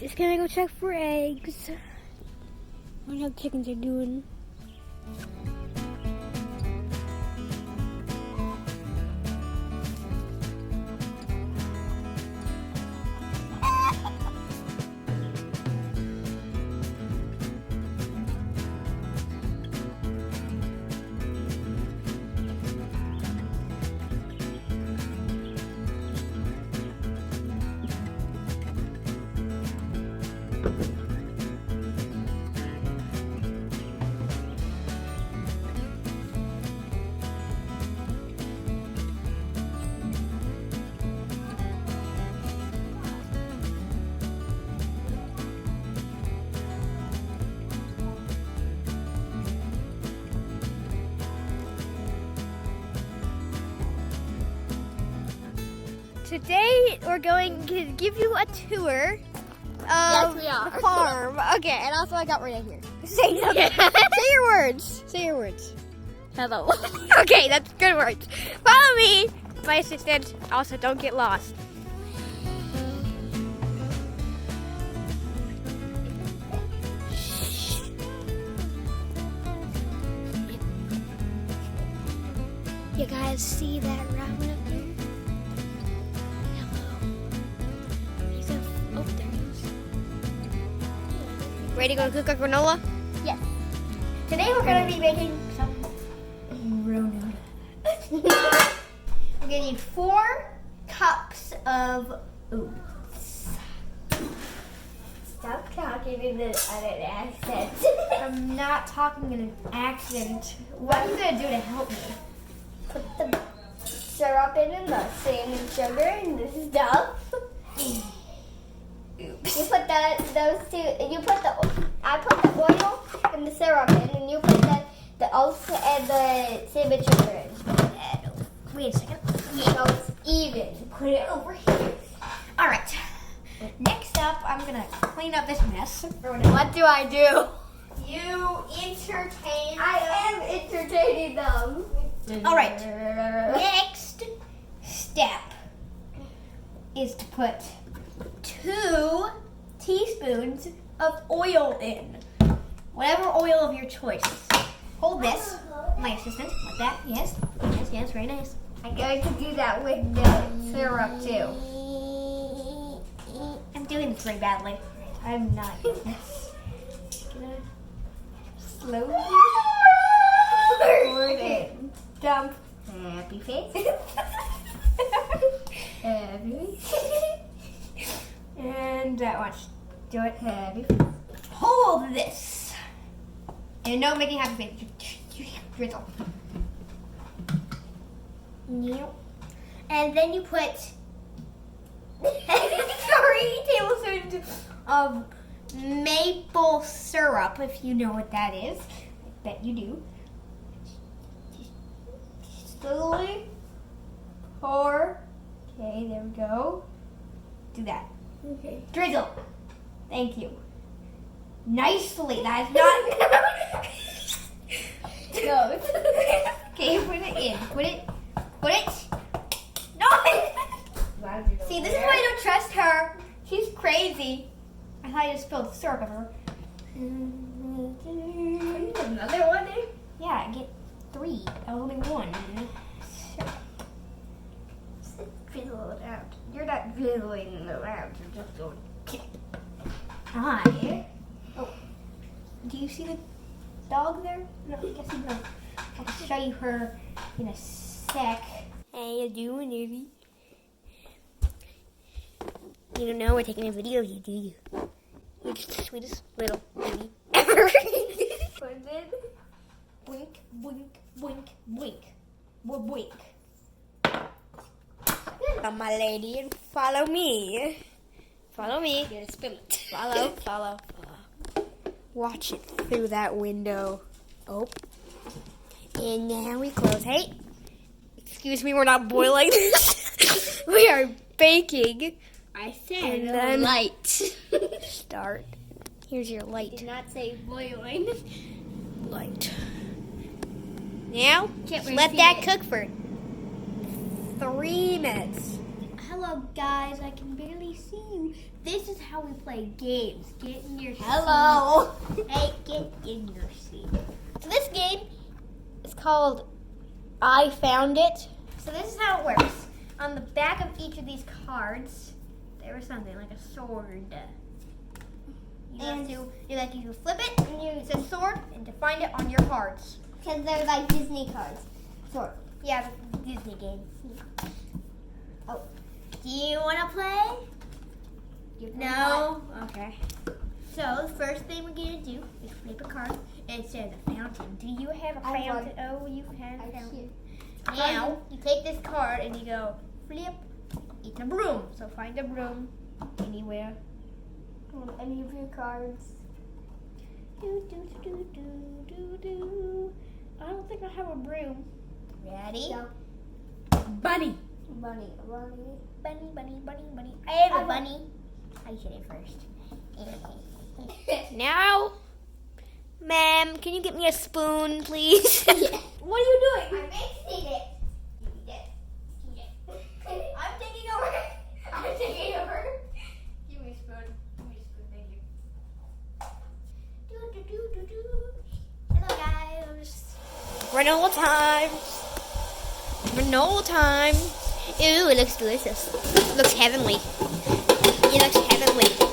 Just gonna go check for eggs. I wonder how the chickens are doing. Today we're going to give you a tour of the farm. Okay, and also I got Renae here. Say something. Say your words. Say your words. Hello. Okay, that's good words. Follow me, my assistant. Also, don't get lost. You guys see that rabbit up there? Oh, there he is. Ready to go cook our granola? Yes. Today we're going to be making some Renae. We're going to need 4 cups of oats. Stop talking in an accent. I'm not talking in an accent. What are you going to do to help me? Put the syrup in the sand and sugar and this stuff. You put those two. I put the oil and the syrup in, and you put the oats and the cinnamon sugar in. Wait a second. So it's even. Put it over here. All right. Next up, I'm gonna clean up this mess. What do I do? You entertain. I am entertaining them. All right. Next step is to put 2 teaspoons of oil in. Whatever oil of your choice. Hold this, my assistant, like that. Yes, yes, yes, very nice. I'm going to do that with the syrup too. I'm doing this very badly. I'm not doing this. Gonna slowly pour it in. Dump. Happy face. Happy. And that one. Do it. Happy face. Hold this. And no making happy face. Drizzle. Yep. And then you put 3 tablespoons of maple syrup, if you know what that is. I bet you do. Slowly pour. Okay, there we go. Do that. Okay. Drizzle. Thank you. Nicely. That is not. No. Okay, put it in. Put it. No. See, this is why I don't trust her. She's crazy. I thought I just spilled syrup over her. Another one in? Yeah, get 3. That was only 1. Drizzle it out. You're not drizzling it out. You're just going. Hi. Oh, do you see the dog there? No, I guess you don't. I'll show you her in a sec. How you doing, Nili? You don't know we're taking a video of you, do you? You're just the sweetest little baby ever. Blink, blink, blink, blink. Blink. Come, my lady, and follow me. Follow me. You're gonna spill it. Follow. Watch it through that window. Oh. And now we close. Hey. Excuse me, we're not boiling this. We are baking. I said And then- light. Start. Here's your light. Did not say boiling. Light. Now, Can't really let see that it. cook for 3 minutes. How hello guys, I can barely see you. This is how we play games. Get in your Hello. seat. Hey, get in your seat. So this game is called I Found It. So this is how it works. On the back of each of these cards, there was something like a sword. You flip it, and it says sword, and to find it on your cards. Because they're like Disney cards. Sort. Yeah, the Disney game. Oh. Do you want to play? No? Okay. So the first thing we're going to do is flip a card, and it says a fountain. Do you have a fountain? Oh, you have a fountain. Now, you take this card and you go, flip, it's a broom. So find a broom anywhere. Any of your cards. Do, do, do, do, do, do. I don't think I have a broom. Ready? Go. Bunny. Bunny. Bunny, bunny, bunny, bunny. I have a bunny. I said it first. Now, ma'am, can you get me a spoon, please? What are you doing? I'm mixing it. Eat it. I'm taking over. I'm taking over. Give me a spoon. Give me a spoon, thank you. Do, do, do, do, do. Hello, guys. I'm just... Granola time. Granola time. Ooh, it looks delicious. It looks heavenly. It looks heavenly.